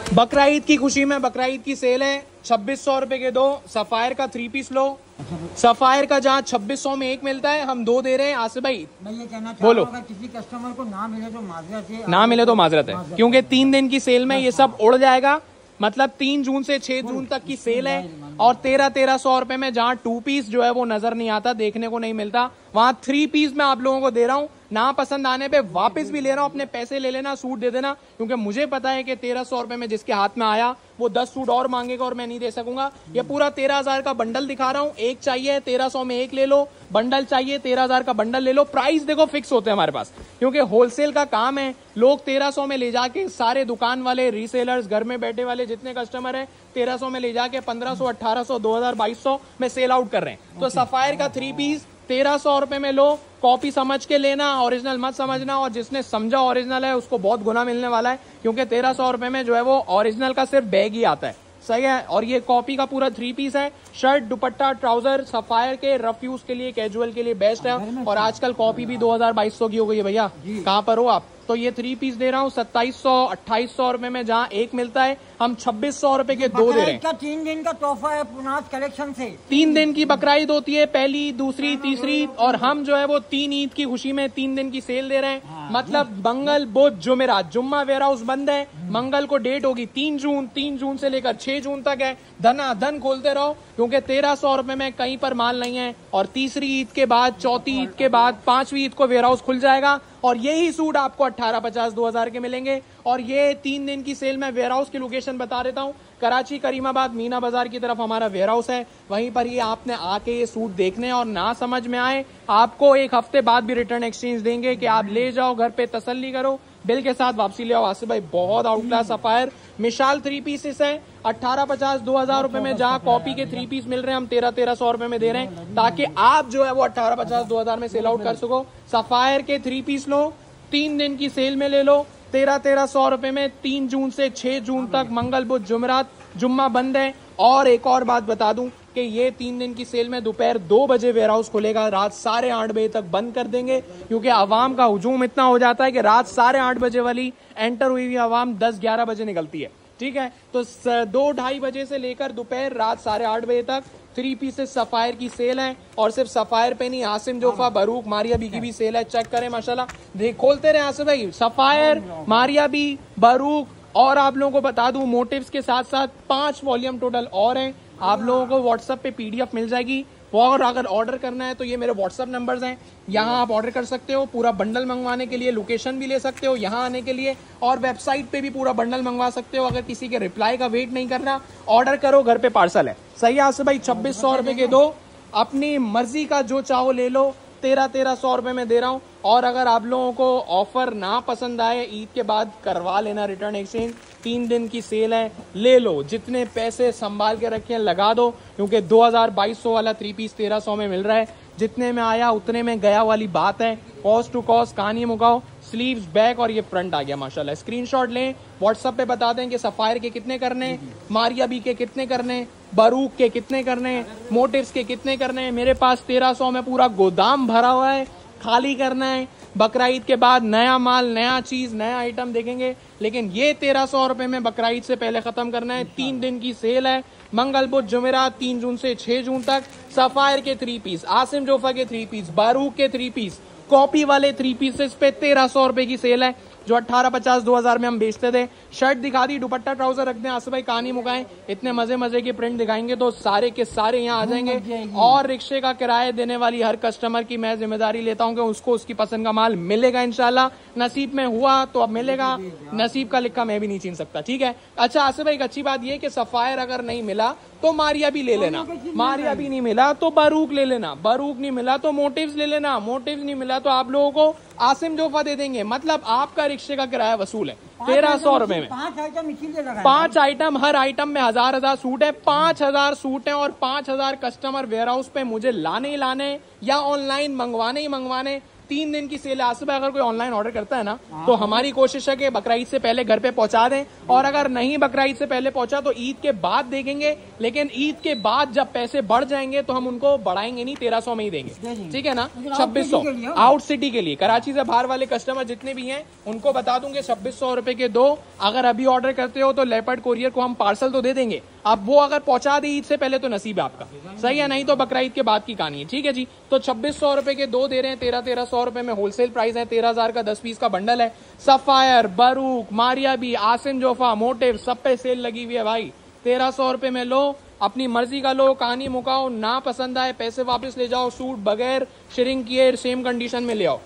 बकरा ईद की खुशी में बकरा ईद की सेल है। 2600 रुपए के 2 सफायर का 3 पीस लो। सफायर का जहाँ 2600 में 1 मिलता है, हम 2 दे रहे हैं। आसिफ भाई मैं ये कहना चाहता बोलो। हूं, अगर किसी कस्टमर को ना मिले तो माजरत है, ना मिले तो माजरत है, क्योंकि 3 दिन की सेल में ये सब उड़ जाएगा। मतलब 3 जून से 6 जून तक की सेल है। और 1300 रुपए में जहाँ 2 पीस जो है वो नजर नहीं आता, देखने को नहीं मिलता, वहां 3 पीस मैं आप लोगों को दे रहा हूँ। ना पसंद आने पे वापस भी ले रहा हूँ, अपने पैसे ले लेना, सूट दे देना, क्योंकि मुझे पता है कि 1300 रुपए में जिसके हाथ में आया वो 10 सूट और मांगेगा और मैं नहीं दे सकूंगा। ये पूरा 13,000 का बंडल दिखा रहा हूँ। एक चाहिए 1300 में 1 ले लो, बंडल चाहिए 13,000 का बंडल ले लो। प्राइस देखो फिक्स होते हैं हमारे पास, क्योंकि होलसेल का काम है। लोग 1300 में ले जाके, सारे दुकान वाले, रीसेलर्स, घर में बैठे वाले जितने कस्टमर है, 1300 में ले जाके 1500, 1800, 2000, 2200 में सेल आउट कर रहे हैं। तो सफायर का 3 पीस 1300 रुपए में लो। कॉपी समझ के लेना, ओरिजिनल मत समझना। और जिसने समझा ओरिजिनल है उसको बहुत गुना मिलने वाला है, क्योंकि 1300 रुपए में जो है वो ओरिजिनल का सिर्फ बैग ही आता है। सही है। और ये कॉपी का पूरा 3 पीस है। शर्ट, दुपट्टा, ट्राउजर सफायर के रफ यूज के लिए, कैजुअल के लिए बेस्ट है। और आजकल कॉपी भी 2000-2200 की हो गई है। भैया कहाँ पर हो आप? तो ये 3 पीस दे रहा हूँ 2700, 2800 रुपए में, जहाँ 1 मिलता है हम 2600 रुपए के 2 दे रहे हैं। 3 दिन का तोहफा है पुनाज कलेक्शन से। 3 दिन की बकरा ईद होती है, पहली, दूसरी, तीसरी, और हम जो है वो 3 ईद की खुशी में 3 दिन की सेल दे रहे हैं। मतलब मंगल, बुध, जुमेरात, जुम्मा वेयर हाउस बंद है। मंगल को डेट होगी 3 जून, 3 जून से लेकर 6 जून तक है। धन खोलते रहो, क्योंकि 1300 रुपए में कहीं पर माल नहीं है। और तीसरी ईद के बाद, चौथी ईद के बाद, 5वीं ईद को वेयर हाउस खुल जाएगा और यही सूट आपको 1850, 2000 के मिलेंगे। और ये 3 दिन की सेल में वेयर हाउस की लोकेशन बता देता हूँ। कराची, करीमाबाद, मीना बाजार की तरफ हमारा वेयर हाउस है। वहीं पर ही आपने आके ये सूट देखने, और ना समझ में आए आपको 1 हफ्ते बाद भी रिटर्न एक्सचेंज देंगे कि आप ले जाओ, घर पे तसल्ली करो, बिल के साथ वापसी ले आओ। आसिफ भाई बहुत आउट क्लास सफायर मिशाल 3 पीसेस है। 1850, 2000 रुपए में, जहाँ कॉपी के 3 पीस मिल रहे हैं हम 1300 रुपए में दे रहे हैं, ताकि आप जो है वो 1850, 2000 में सेल आउट कर सको। सफायर के 3 पीस लो, 3 दिन की सेल में ले लो 1300 रुपए में। 3 जून से 6 जून तक मंगल, बुध, जुमेरात, जुम्मा बंद है। और एक और बात बता दूं कि ये 3 दिन की सेल में दोपहर 2 बजे वेयर हाउस खुलेगा, रात 8:30 बजे तक बंद कर देंगे, क्योंकि आवाम का हुजूम इतना हो जाता है कि रात 8:30 बजे वाली एंटर हुई हुई आवाम 10-11 बजे निकलती है। ठीक है, तो 2-2:30 बजे से लेकर दोपहर रात 8:30 बजे तक 3 पीसेस सफायर की सेल है। और सिर्फ सफायर पे नहीं, आसिम जोफा, बरूक, मारिया बी की भी सेल है। चेक करें माशाल्लाह, देख खोलते रहे आसिफ भाई। सफायर, मारिया बी, बरूक, और आप लोगों को बता दूं मोटिव्स के साथ साथ 5 वॉल्यूम टोटल और हैं। आप लोगों को व्हाट्सएप पे PDF मिल जाएगी। और अगर ऑर्डर करना है तो ये मेरे व्हाट्सएप नंबर्स हैं, यहाँ आप ऑर्डर कर सकते हो। पूरा बंडल मंगवाने के लिए लोकेशन भी ले सकते हो यहाँ आने के लिए, और वेबसाइट पे भी पूरा बंडल मंगवा सकते हो। अगर किसी के रिप्लाई का वेट नहीं करना, ऑर्डर करो, घर पे पार्सल है। सही है आसिफ भाई। 2600 रुपए के 2, अपनी मर्जी का जो चाहो ले लो। 1300 रुपए में दे रहा हूँ। और अगर आप लोगों को ऑफर ना पसंद आए, ईद के बाद करवा लेना रिटर्न एक्सचेंज। 3 दिन की सेल है, ले लो, जितने पैसे संभाल के रखे हैं लगा दो, क्योंकि 2200 वाला 3 पीस 1300 में मिल रहा है। जितने में आया उतने में गया वाली बात है। कॉस्ट टू कॉस्ट कहानी मुकाओ। स्लीव्स, बैक और ये फ्रंट आ गया माशाल्लाह। स्क्रीनशॉट लें, व्हाट्सएप पे बता दें कि सफायर के कितने करने, मारिया बी के कितने करने, बरूक के कितने करने, मोटिव्स के कितने करने। मेरे पास 1300 में पूरा गोदाम भरा हुआ है, खाली करना है। बकरा ईद के बाद नया माल, नया चीज, नया आइटम देखेंगे, लेकिन ये 1300 रुपए में बकरा ईद से पहले खत्म करना है। 3 दिन की सेल है, मंगल, बुध, जुमेरात, 3 जून से 6 जून तक। सफायर के 3 पीस, आसिम जोफा के 3 पीस, बारूक के 3 पीस, कॉपी वाले 3 पीसेस पे 1300 रुपए की सेल है, जो 1850, 2000 में हम बेचते थे। शर्ट दिखा दी, दुपट्टा, ट्राउजर रख दें आसिफ भाई, कहानी मुकाएं। इतने मजे मजे के प्रिंट दिखाएंगे तो सारे के सारे यहाँ आ जाएंगे। और रिक्शे का किराया देने वाली हर कस्टमर की मैं जिम्मेदारी लेता हूँ कि उसको उसकी पसंद का माल मिलेगा इंशाल्लाह। नसीब में हुआ तो अब मिलेगा, नसीब का लिखा मैं भी नहीं छीन सकता। ठीक है। अच्छा आसिफ भाई, एक अच्छी बात यह कि सफायर अगर नहीं मिला तो मारिया भी ले लेना, मारिया भी नहीं मिला तो बरूक ले लेना, बरूक नहीं मिला तो मोटिव्स ले लेना, मोटिव्स नहीं मिला तो आप लोगों को आसिम जोफा दे देंगे। मतलब आपका रिक्शे का किराया वसूल है 1300 रुपए में। 5 आइटम इसीलिए लगाए। 5 आइटम, हर आइटम में 1000 सूट है। 5000 सूट है और 5000 कस्टमर वेयर हाउस पे मुझे लाने ही लाने या ऑनलाइन मंगवाने ही मंगवाने। 3 दिन की सेल है। आसिफ भाई, अगर कोई ऑनलाइन ऑर्डर करता है ना, तो हमारी कोशिश है कि बकरा ईद से पहले घर पे पहुंचा दें, और अगर नहीं बकरा ईद से पहले पहुंचा तो ईद के बाद देखेंगे। लेकिन ईद के बाद जब पैसे बढ़ जाएंगे तो हम उनको बढ़ाएंगे नहीं, 1300 में ही देंगे, ठीक है ना। 2600 आउट सिटी के लिए, कराची से बाहर वाले कस्टमर जितने भी हैं उनको बता दूंगे 2600 रुपए के 2। अगर अभी ऑर्डर करते हो तो लेपर्ड कोरियर को हम पार्सल तो दे देंगे, अब वो अगर पहुंचा दे ईद से पहले तो नसीब है आपका, सही है, नहीं तो बकरा ईद के बाद की कहानी है, ठीक है जी। तो 2600 रुपए के 2 दे रहे हैं, 1300 रुपए में होलसेल प्राइस है, 13000 का 10 पीस का बंडल है। सफायर, बरूक, मारियाबी, आसिन जोफा, मोटिव सब पे सेल लगी हुई है भाई। 1300 रुपए में लो, अपनी मर्जी का लो, कहानी मुकाओ, ना पसंद आए पैसे वापस ले जाओ, सूट बगैर श्रिंक किए सेम कंडीशन में ले आओ।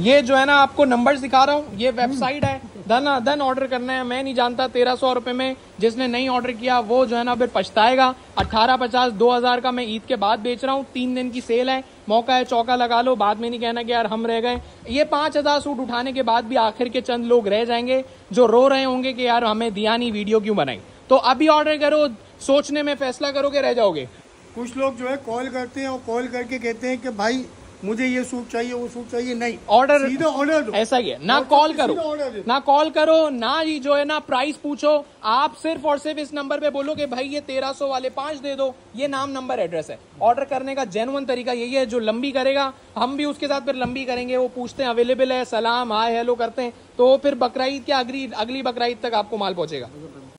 ये जो है ना आपको नंबर दिखा रहा हूँ, ये वेबसाइट है, धन ऑर्डर करना है। मैं नहीं जानता 1300 रुपए में, जिसने नहीं ऑर्डर किया वो जो है ना फिर पछताएगा। 1850 2000 का मैं ईद के बाद बेच रहा हूँ, 3 दिन की सेल है, मौका है चौका लगा लो, बाद में नहीं कहना कि यार हम रह गए। ये 5000 सूट उठाने के बाद भी आखिर के चंद लोग रह जाएंगे जो रो रहे होंगे कि यार हमें दिया नहीं, वीडियो क्यों बनाई। तो अभी ऑर्डर करो, सोचने में फैसला करोगे रह जाओगे। कुछ लोग जो है कॉल करते हैं और कॉल करके कहते हैं कि भाई मुझे ये सूट चाहिए, वो सूट चाहिए, नहीं ऑर्डर सीधा ऑर्डर दो। ऐसा ही है, ना कॉल करो, ना कॉल करो, ना ही जो है ना प्राइस पूछो। आप सिर्फ और सिर्फ इस नंबर पे बोलो कि भाई ये 1300 वाले 5 दे दो, ये नाम नंबर एड्रेस है। ऑर्डर करने का जेन्युइन तरीका यही है, जो लंबी करेगा हम भी उसके साथ फिर लंबी करेंगे। वो पूछते हैं अवेलेबल है, सलाम हाय हेलो करते हैं, तो फिर बकरा ईद के अगली बकरा ईद तक आपको माल पहुंचेगा।